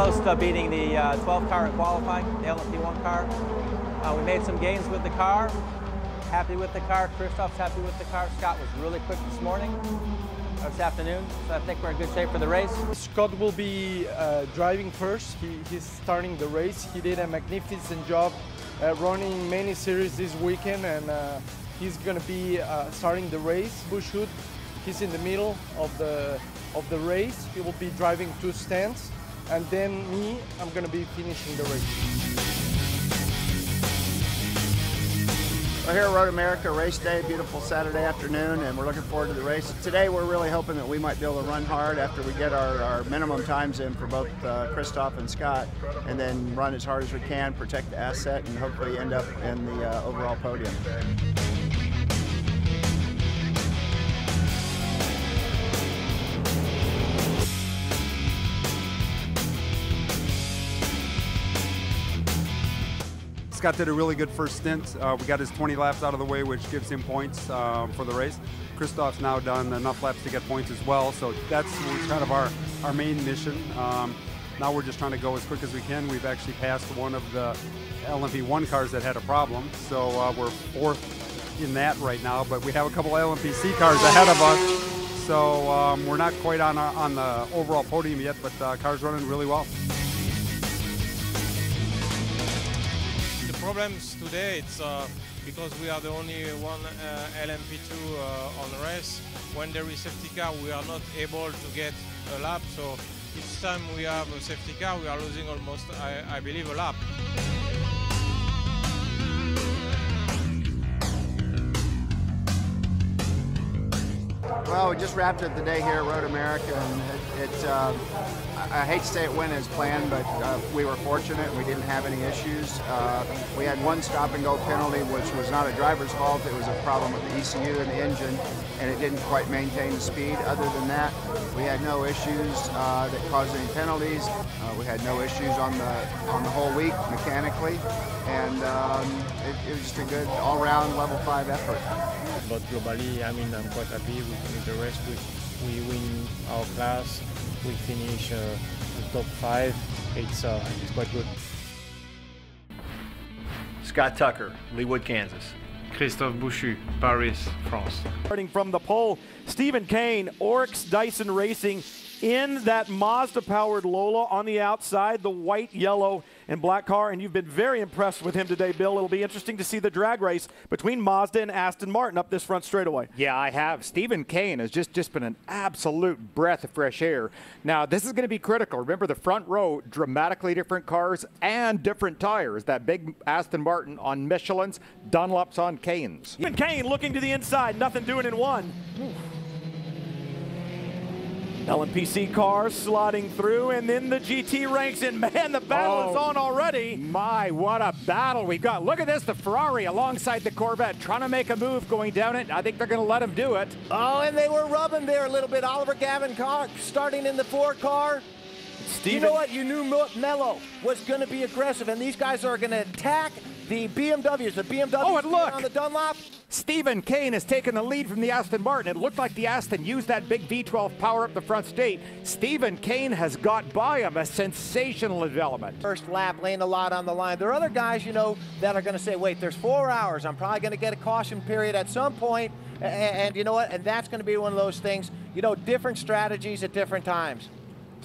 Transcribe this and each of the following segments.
close to beating the 12 car in qualifying, the LMP1 car. We made some gains with the car. Happy with the car. Christoph's happy with the car. Scott was really quick this morning, or this afternoon, so I think we're in good shape for the race. Scott will be driving first. He's starting the race. He did a magnificent job running many series this weekend, and he's going to be starting the race. Bushhood, he's in the middle of the race. He will be driving 2 stands, and then me, I'm going to be finishing the race. We're here at Road America race day, beautiful Saturday afternoon, and we're looking forward to the race. Today we're really hoping that we might be able to run hard after we get our minimum times in for both Christoph and Scott, and then run as hard as we can, protect the asset, and hopefully end up in the overall podium. Scott did a really good first stint. We got his 20 laps out of the way, which gives him points for the race. Christoph's now done enough laps to get points as well, so that's kind of our main mission. Now we're just trying to go as quick as we can. We've actually passed one of the LMP1 cars that had a problem, so we're 4th in that right now, but we have a couple LMPC cars ahead of us, so we're not quite on the overall podium yet, but cars running really well. Problems today, it's because we are the only one LMP2 on the race. When there is safety car, we are not able to get a lap, so each time we have a safety car, we are losing almost, I believe, a lap. Well, we just wrapped up the day here at Road America, and I hate to say it went as planned, but we were fortunate. We didn't have any issues. We had one stop-and-go penalty, which was not a driver's fault. It was a problem with the ECU and the engine, and it didn't quite maintain the speed. Other than that, we had no issues that caused any penalties. We had no issues on the whole week mechanically, and it was just a good all-round level 5 effort. But globally, I mean, I'm quite happy with the rest. We win our class. We finish the top 5. It's quite good. Scott Tucker, Leawood, Kansas. Christophe Bouchu, Paris, France. Starting from the pole, Stephen Kane, Oryx Dyson Racing in that Mazda-powered Lola on the outside, the white, yellow, and black car, and you've been very impressed with him today, Bill. It'll be interesting to see the drag race between Mazda and Aston Martin up this front straightaway. Yeah, I have. Stephen Kane has just been an absolute breath of fresh air. Now, this is going to be critical. Remember, the front row, dramatically different cars and different tires. That big Aston Martin on Michelin's, Dunlop's on Kane's. Stephen Kane looking to the inside, nothing doing in one. LMPC cars sliding through, and then the GT ranks in. Man, the battle is on already. My, what a battle we've got. Look at this, the Ferrari alongside the Corvette, trying to make a move going down it. I think they're going to let him do it. Oh, and they were rubbing there a little bit. Oliver Gavin starting in the 4 car. You know what? You knew Mello was going to be aggressive, and these guys are going to attack the BMWs. The BMWs on the Dunlop. Stephen Kane has taken the lead from the Aston Martin. It looked like the Aston used that big V12 power up the front straight. Stephen Kane has got by him. A sensational development. First lap, laying a lot on the line. There are other guys, you know, that are going to say, wait, there's 4 hours. I'm probably going to get a caution period at some point. And you know what? And that's going to be one of those things, you know, different strategies at different times.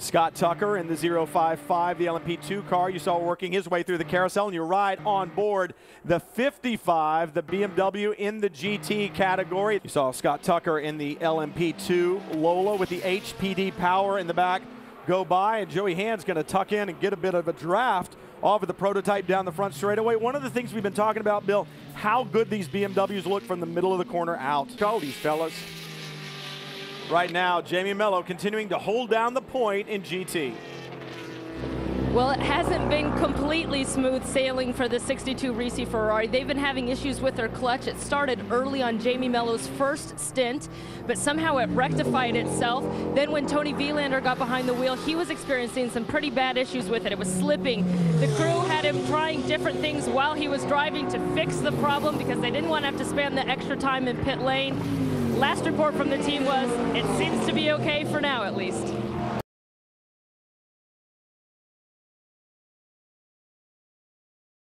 Scott Tucker in the 055, the LMP2 car. You saw working his way through the carousel, and you're right on board the 55, the BMW in the GT category. You saw Scott Tucker in the LMP2 Lola with the HPD power in the back go by, and Joey Hand's going to tuck in and get a bit of a draft off of the prototype down the front straightaway. One of the things we've been talking about, Bill, how good these BMWs look from the middle of the corner out. Go, these fellas. Right now, Jamie Mello continuing to hold down the point in GT. Well, it hasn't been completely smooth sailing for the 62 Risi Ferrari. They've been having issues with their clutch. It started early on Jamie Mello's first stint, but somehow it rectified itself. Then when Tony Vielander got behind the wheel, he was experiencing some pretty bad issues with it. It was slipping. The crew had him trying different things while he was driving to fix the problem because they didn't want to have to spend the extra time in pit lane. Last report from the team was, it seems to be okay for now at least.